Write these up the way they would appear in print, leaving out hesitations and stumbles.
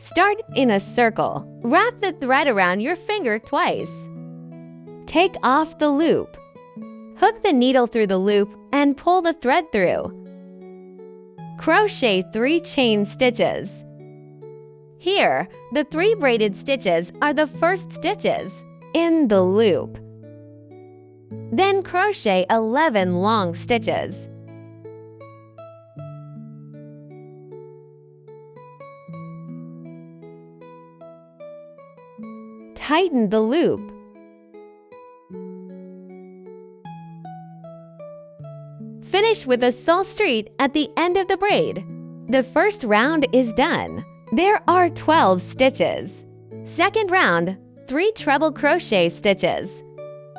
Start in a circle. Wrap the thread around your finger twice. Take off the loop. Hook the needle through the loop and pull the thread through. Crochet 3 chain stitches. Here, the 3 braided stitches are the first stitches in the loop. Then crochet 11 long stitches. Tighten the loop. Finish with a sole street at the end of the braid. The first round is done. There are 12 stitches. Second round, 3 treble crochet stitches.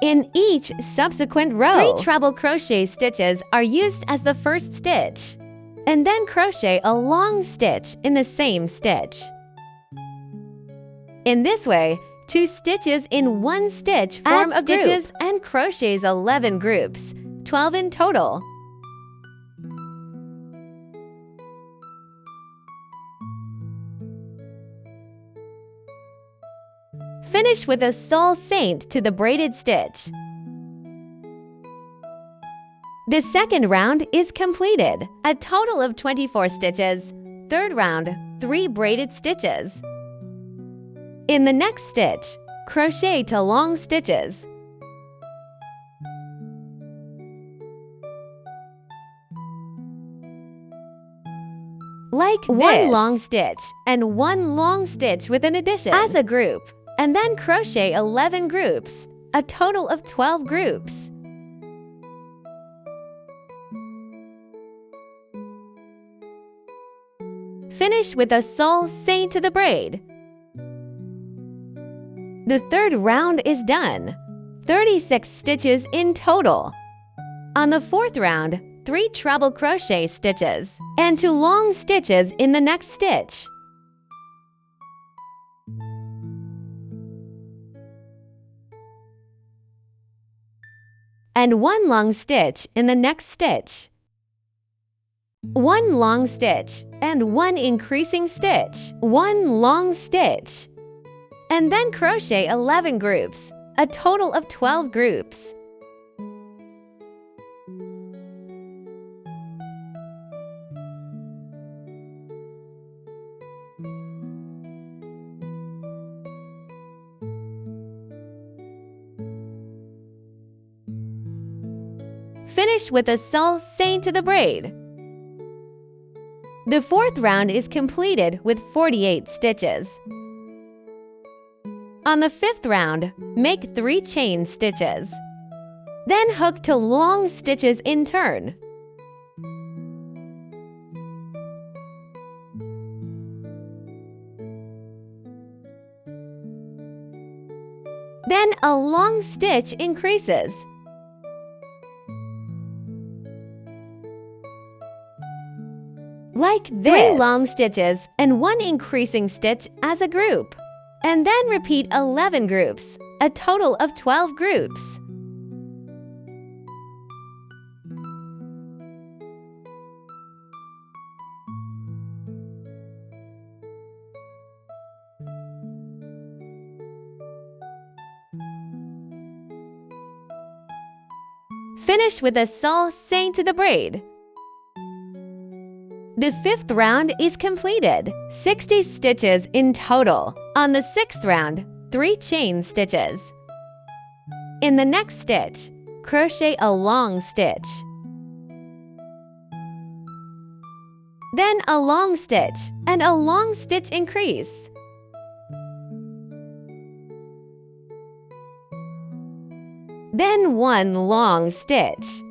In each subsequent row, 3 treble crochet stitches are used as the first stitch, and then crochet a long stitch in the same stitch. In this way, 2 stitches in 1 stitch form a stitches and crochets 11 groups, 12 in total. Finish with a sole saint to the braided stitch. The second round is completed. A total of 24 stitches. Third round, 3 braided stitches. In the next stitch, crochet to long stitches. Like 1 long stitch and 1 long stitch with an addition as a group, and then crochet 11 groups, a total of 12 groups. Finish with a sole saint to the braid. The third round is done. 36 stitches in total. On the fourth round, 3 treble crochet stitches and 2 long stitches in the next stitch. And 1 long stitch in the next stitch. 1 long stitch and 1 increasing stitch. 1 long stitch. And then crochet 11 groups, a total of 12 groups. Finish with a sole saint to the braid. The fourth round is completed with 48 stitches. On the fifth round, make 3 chain stitches. Then hook to long stitches in turn. Then a long stitch increases. Like this. 3 long stitches and 1 increasing stitch as a group. And then repeat 11 groups, a total of 12 groups. Finish with a sole saint to the braid. The fifth round is completed. 60 stitches in total. On the sixth round, 3 chain stitches. In the next stitch, crochet a long stitch. Then a long stitch and a long stitch increase. Then 1 long stitch.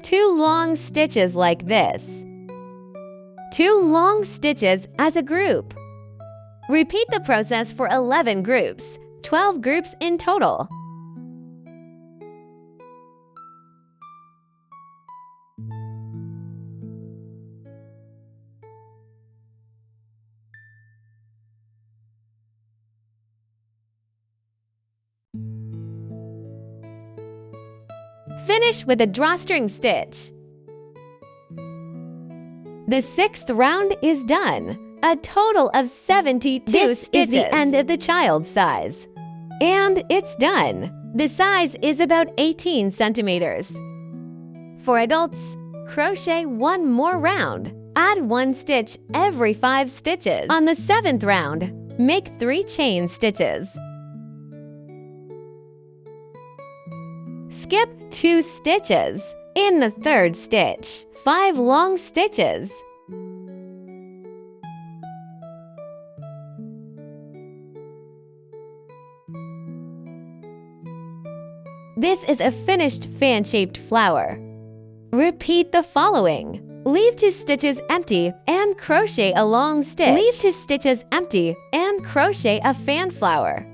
Two long stitches like this. 2 long stitches as a group. Repeat the process for 11 groups, 12 groups in total. Finish with a drawstring stitch. The 6th round is done. A total of 72 stitches. This is the end of the child's size. And it's done. The size is about 18 centimeters. For adults, crochet one more round. Add 1 stitch every 5 stitches. On the 7th round, make 3 chain stitches. Skip 2 stitches. In the 3rd stitch, 5 long stitches. This is a finished fan-shaped flower. Repeat the following. Leave 2 stitches empty and crochet a long stitch. Leave 2 stitches empty and crochet a fan flower.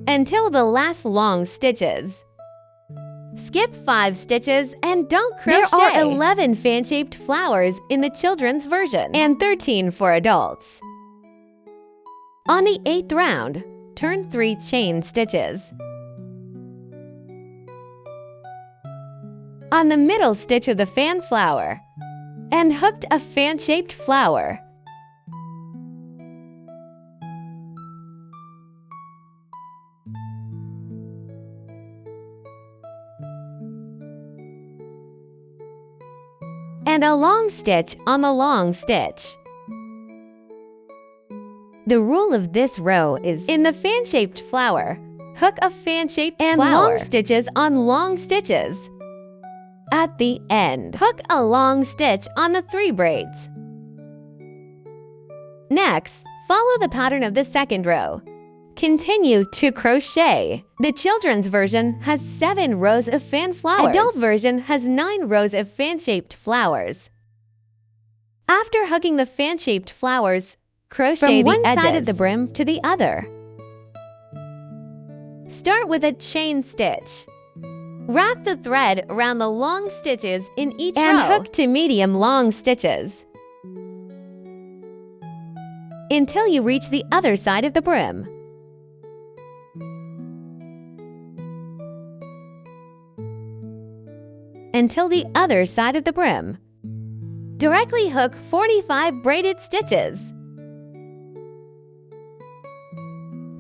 Until the last long stitches. Skip 5 stitches and don't crochet. There are 11 fan-shaped flowers in the children's version and 13 for adults. On the 8th round, turn 3 chain stitches. On the middle stitch of the fan flower, and hooked a fan-shaped flower. And a long stitch on the long stitch. The rule of this row is, in the fan-shaped flower, hook a fan-shaped flower and long stitches on long stitches. At the end, hook a long stitch on the 3 braids. Next, follow the pattern of the 2nd row. Continue to crochet. The children's version has 7 rows of fan flowers. Adult version has 9 rows of fan-shaped flowers. After hooking the fan-shaped flowers, crochet from one side of the brim to the other. Start with a chain stitch. Wrap the thread around the long stitches in each row and hook to medium long stitches until you reach the other side of the brim. Until the other side of the brim. Directly hook 45 braided stitches.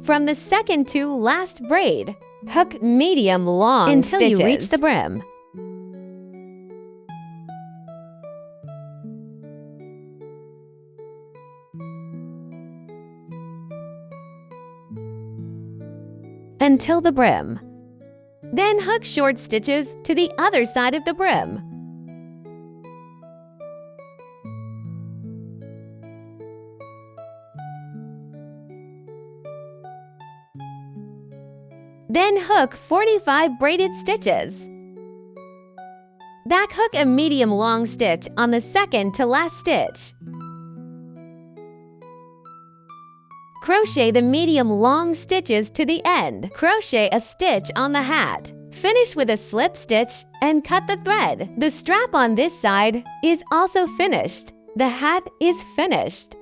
From the 2nd to last braid, hook medium long until stitches. You reach the brim. Until the brim. Then hook short stitches to the other side of the brim. Then hook 45 braided stitches. Back hook a medium long stitch on the 2nd to last stitch. Crochet the medium long stitches to the end. Crochet a stitch on the hat. Finish with a slip stitch and cut the thread. The strap on this side is also finished. The hat is finished.